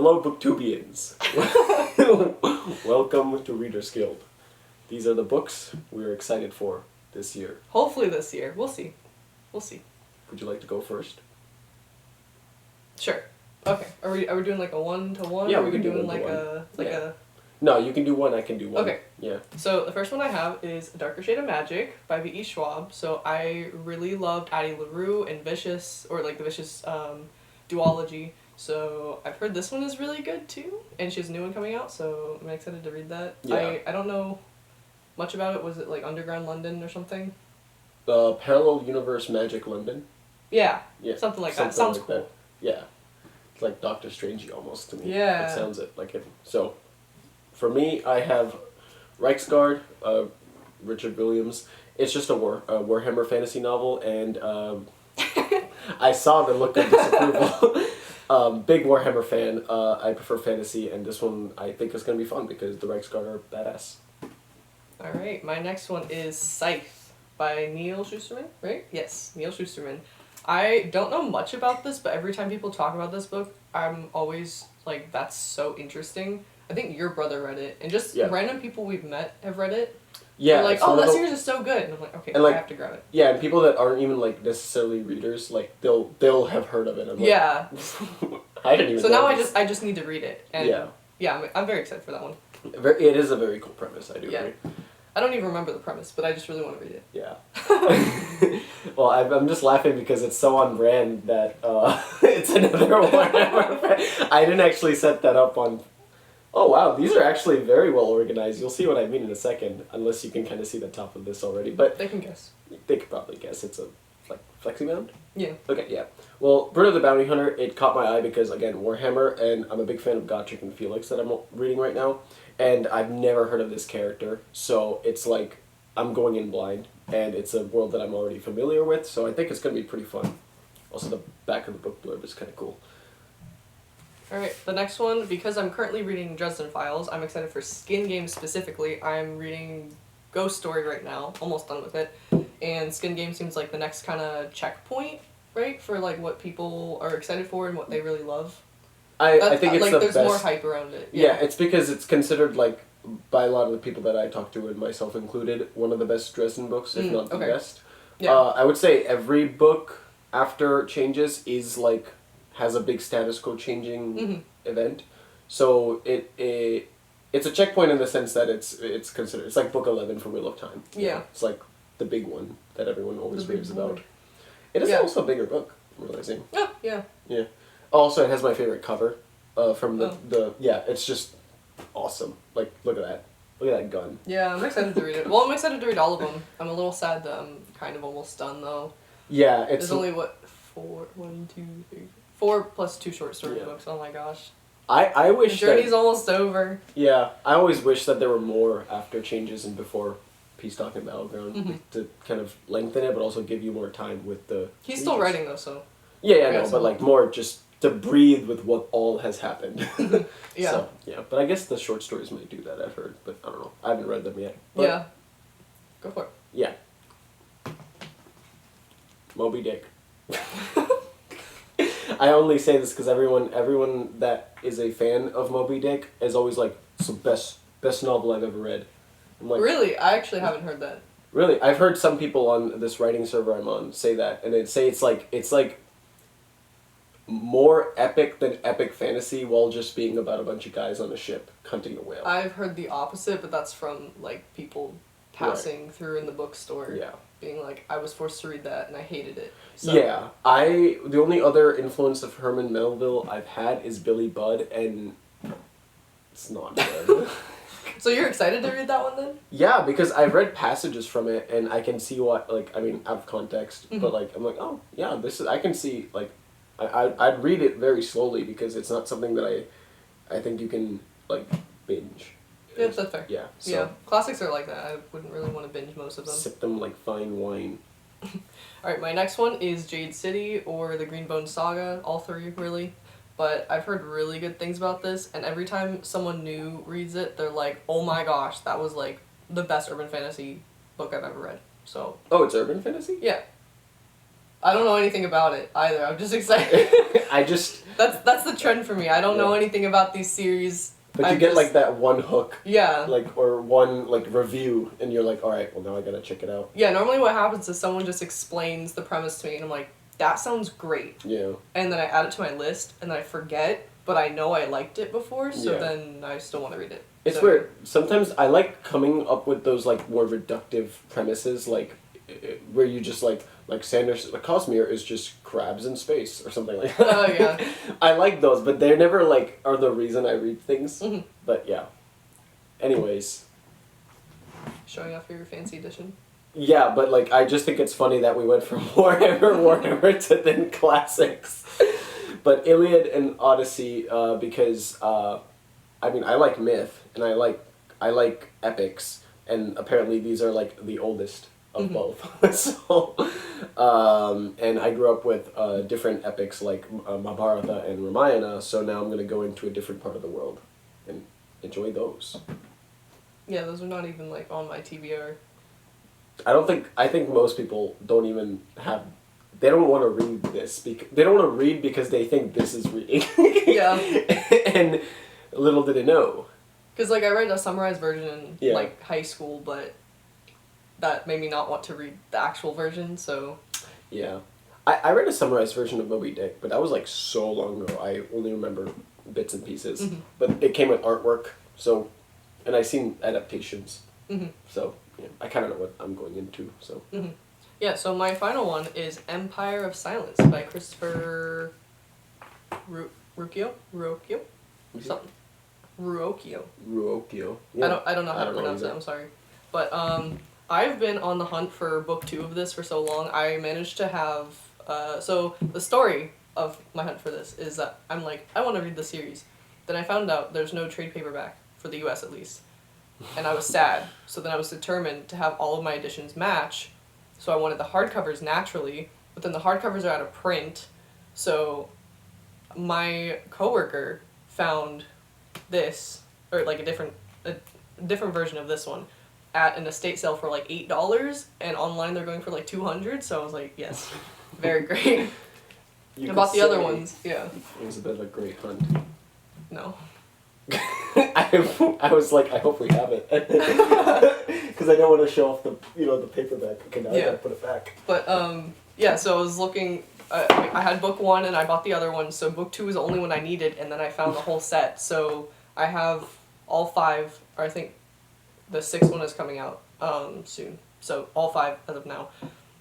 Hello, Booktubians. Welcome to Reader's Guild. These are the books we're excited for this year. Hopefully this year. We'll see. We'll see. Would you like to go first? Sure. Okay. Are we doing like a 1-to-1? Yeah, or we can do doing 1-to-one. like Yeah. a No, you can do one, I can do one. Okay. Yeah. So the first one I have is A Darker Shade of Magic by V.E. Schwab. So I really loved Addie LaRue and Vicious, or like the Vicious duology. So I've heard this one is really good too, and she has a new one coming out, so I'm excited to read that. Yeah. I don't know much about it. Was it like Underground London or something? Parallel Universe Magic London. Yeah. Yeah. Something like that. Sounds cool. That. Yeah. It's like Doctor Strangey almost to me. Yeah. It sounds like it. So, for me, I have Reiksguard, Richard Williams. It's just a Warhammer fantasy novel, and I saw the look of disapproval. Big Warhammer fan. I prefer fantasy, and this one I think is going to be fun because the Reiksguard are badass. Alright, my next one is Scythe by Neil Shusterman, right? Yes, Neil Shusterman. I don't know much about this, but every time people talk about this book, I'm always like, that's so interesting. I think your brother read it, and just random people we've met have read it. Yeah, they're like, oh, that series is so good, and I'm like, okay, and like, I have to grab it. Yeah, and people that aren't even like necessarily readers, like they'll have heard of it. I'm like, yeah. I didn't even. So know now this. I just need to read it, and yeah, I'm very excited for that one. It is a very cool premise. I do agree. I don't even remember the premise, but I just really want to read it. Yeah. Well, I'm just laughing because it's so on brand that it's another Warhammer. I didn't actually set that up on. Oh wow, these are actually very well organized. You'll see what I mean in a second, unless you can kind of see the top of this already. But they can guess. They could probably guess it's a FlexiBound. Yeah. Okay, yeah. Well, Bird the Bounty Hunter, it caught my eye because again, Warhammer, and I'm a big fan of Gotrek and Felix that I'm reading right now, and I've never heard of this character, so it's like I'm going in blind, and it's a world that I'm already familiar with, so I think it's going to be pretty fun. Also, the back of the book blurb is kind of cool. Alright, the next one, because I'm currently reading Dresden Files, I'm excited for Skin Games specifically. I'm reading Ghost Story right now, almost done with it, and Skin Game seems like the next kind of checkpoint, right, for like what people are excited for and what they really love. I think it's like the there's best. more hype around it. Yeah, it's because it's considered like by a lot of the people that I talk to, and myself included, one of the best Dresden books, if not the best. Yeah. I would say every book after Changes is like has a big status quo changing event, so it's a checkpoint in the sense that it's considered, it's like book 11 for Wheel of Time. Yeah. It's like the big one that everyone always The raves big about. boy. It is also a bigger book, I'm realizing. Oh, yeah. Yeah. Also, it has my favorite cover from the it's just awesome. Like, look at that. Look at that gun. Yeah, I'm excited to read it. Well, I'm excited to read all of them. I'm a little sad that I'm kind of almost done, though. Yeah, it's... There's only, what, 4 plus 2 short story books. Oh my gosh. I wish the journey's almost over. Yeah, I always wish that there were more after Changes and before Peace Talk and Battleground to kind of lengthen it, but also give you more time with the... He's still writing, though, so... Yeah, I know, but like more just to breathe with what all has happened. Yeah. So, yeah, but I guess the short stories might do that, I've heard, but I don't know. I haven't read them yet. But yeah. Go for it. Yeah. Moby Dick. I only say this because everyone that is a fan of Moby Dick is always like, it's the best novel I've ever read. I'm like, really? I actually haven't heard that. Really? I've heard some people on this writing server I'm on say that, and they say it's like more epic than epic fantasy while just being about a bunch of guys on a ship hunting a whale. I've heard the opposite, but that's from like people passing through in the bookstore. Yeah. Being like, I was forced to read that and I hated it. So. Yeah. The only other influence of Herman Melville I've had is Billy Budd, and it's not good. So you're excited to read that one then? Yeah, because I've read passages from it and I can see what, like, I mean, out of context, but like, I'm like, oh, yeah, I can see, like, I'd read it very slowly because it's not something that I think you can, like, binge. Yeah, that's fair. Yeah. So yeah. Classics are like that. I wouldn't really want to binge most of them. Sip them like fine wine. Alright, my next one is Jade City or the Greenbone Saga. All three, really. But I've heard really good things about this, and every time someone new reads it, they're like, oh my gosh, that was like the best urban fantasy book I've ever read. So. Oh, it's urban fantasy? Yeah. I don't know anything about it either. I'm just excited. I just... That's the trend for me. I don't know anything about these series. But you get like that one hook. Yeah. Like, or one like review, and you're like, alright, well now I gotta check it out. Yeah, normally what happens is someone just explains the premise to me, and I'm like, that sounds great. Yeah. And then I add it to my list, and then I forget, but I know I liked it before, so then I still want to read it. It's weird. Sometimes I like coming up with those like more reductive premises, like where you just like Sanders, like Cosmere is just crabs in space or something like that. Oh yeah. I like those, but they're never like are the reason I read things. Mm-hmm. But yeah. Anyways. Showing off your fancy edition. Yeah, but like I just think it's funny that we went from Warhammer to then classics. But Iliad and Odyssey, because I mean I like myth and I like epics, and apparently these are like the oldest of both. So, and I grew up with different epics like Mahabharata and Ramayana. So now I'm gonna go into a different part of the world and enjoy those. Yeah, those are not even like on my TBR. I think most people don't even have. They don't want to read this they don't want to read because they think this is reading. Yeah. And little did they know. Because like I read a summarized version in Yeah. like high school, but that made me not want to read the actual version. So. Yeah, I read a summarized version of Moby Dick, but that was like so long ago. I only remember bits and pieces. Mm-hmm. But it came with artwork, so, and I seen adaptations. Mm-hmm. So yeah, I kind of know what I'm going into. So. Mm-hmm. Yeah, so my final one is Empire of Silence by Christopher Ruocchio? Something. Ruocchio. Ruocchio. Yeah. I don't know how to pronounce it, I'm sorry. But I've been on the hunt for book 2 of this for so long. I managed to have so the story of my hunt for this is that I'm like, I want to read the series. Then I found out there's no trade paperback, for the US at least. And I was sad. So then I was determined to have all of my editions match. So I wanted the hardcovers naturally, but then the hardcovers are out of print. So my coworker found this, or like a different version of this one, at an estate sale for like $8, and online they're going for like $200. So I was like, yes, very great. You About could the other say ones, yeah. It was a bit of a great hunt. No. I was like, I hope we have it, because I don't want to show off the the paperback. Okay, now I gotta put it back. But yeah. So I was looking. I had book 1 and I bought the other one. So book 2 was the only one I needed, and then I found the whole set. So I have all 5, or I think the 6th one is coming out soon. So all 5 as of now.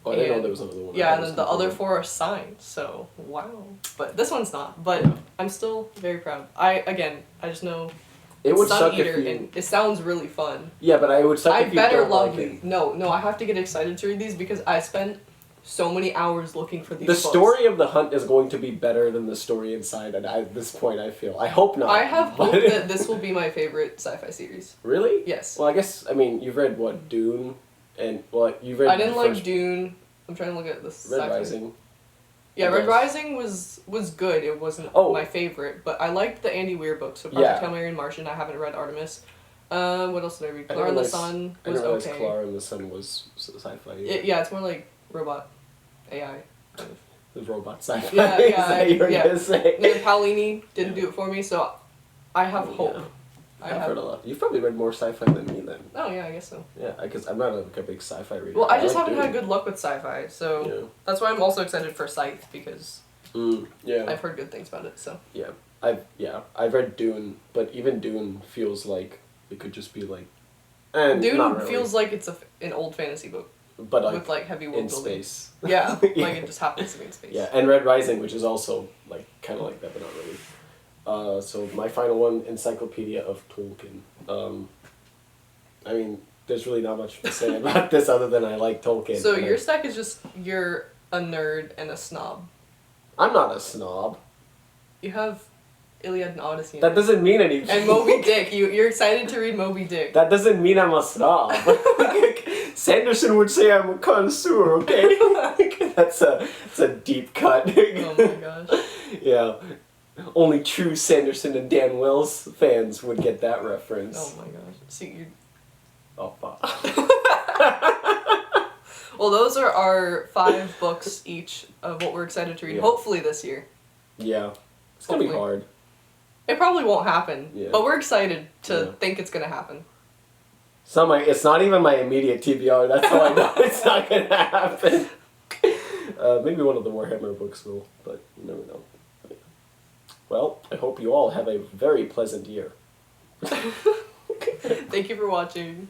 Oh, I didn't know there was another one. Yeah, and then the other 4 are signed. So wow. But this one's not. But I'm still very proud. I just know. It would Sun suck Eater, if you... and it sounds really fun. Yeah, but I would suck if you don't like these. it. No, I have to get excited to read these because I spent so many hours looking for these The books. story of the hunt is going to be better than the story inside, and at this point I feel. I hope not. I have hope that this will be my favorite sci-fi series. Really? Yes. Well, I guess, I mean, you've read, what, Dune? And, well, you've read... I didn't like Dune. I'm trying to look at this. Red Rising. Yeah, Red Rising was good. It wasn't my favorite, but I liked the Andy Weir books. So Project Hail Mary and Martian. I haven't read Artemis. What else did I read? Clara and the Sun was okay. I didn't realize Clara and the Sun was sci-fi. Yeah, it's more like robot AI. Kind of. The robot sci-fi. Yeah. Gonna say. And then Paolini didn't do it for me, so I have hope. Yeah. I've heard a lot. You've probably read more sci-fi than me then. Oh yeah, I guess so. Yeah, because I'm not a big sci-fi reader. Well, I just haven't had good luck with sci-fi, so that's why I'm also excited for Scythe, because I've heard good things about it. So I've read Dune, but even Dune feels like it could just be like. Dune feels like it's an old fantasy book, but like with like heavy world building. Space. Yeah, like it just happens to be in space. Yeah, and Red Rising, which is also like kind of like that, but not really. So my final one, Encyclopedia of Tolkien. I mean, there's really not much to say about this other than I like Tolkien. So your stack is just you're a nerd and a snob. I'm not a snob. You have Iliad and Odyssey. That doesn't mean anything. And Moby Dick. You're excited to read Moby Dick. That doesn't mean I'm a snob. Sanderson would say I'm a connoisseur, okay? That's a deep cut. Oh my gosh. Yeah. Only true Sanderson and Dan Wells fans would get that reference. Oh my gosh. See, you. Oh, fuck. Well, those are our 5 books each of what we're excited to read. Yeah. Hopefully this year. Yeah. It's gonna be Hopefully. hard. It probably won't happen, Yeah. but we're excited to Yeah. think it's gonna happen. It's not even my immediate TBR. That's how I know it's not gonna happen. Maybe one of the Warhammer books will, but you never know. Well, I hope you all have a very pleasant year. Thank you for watching.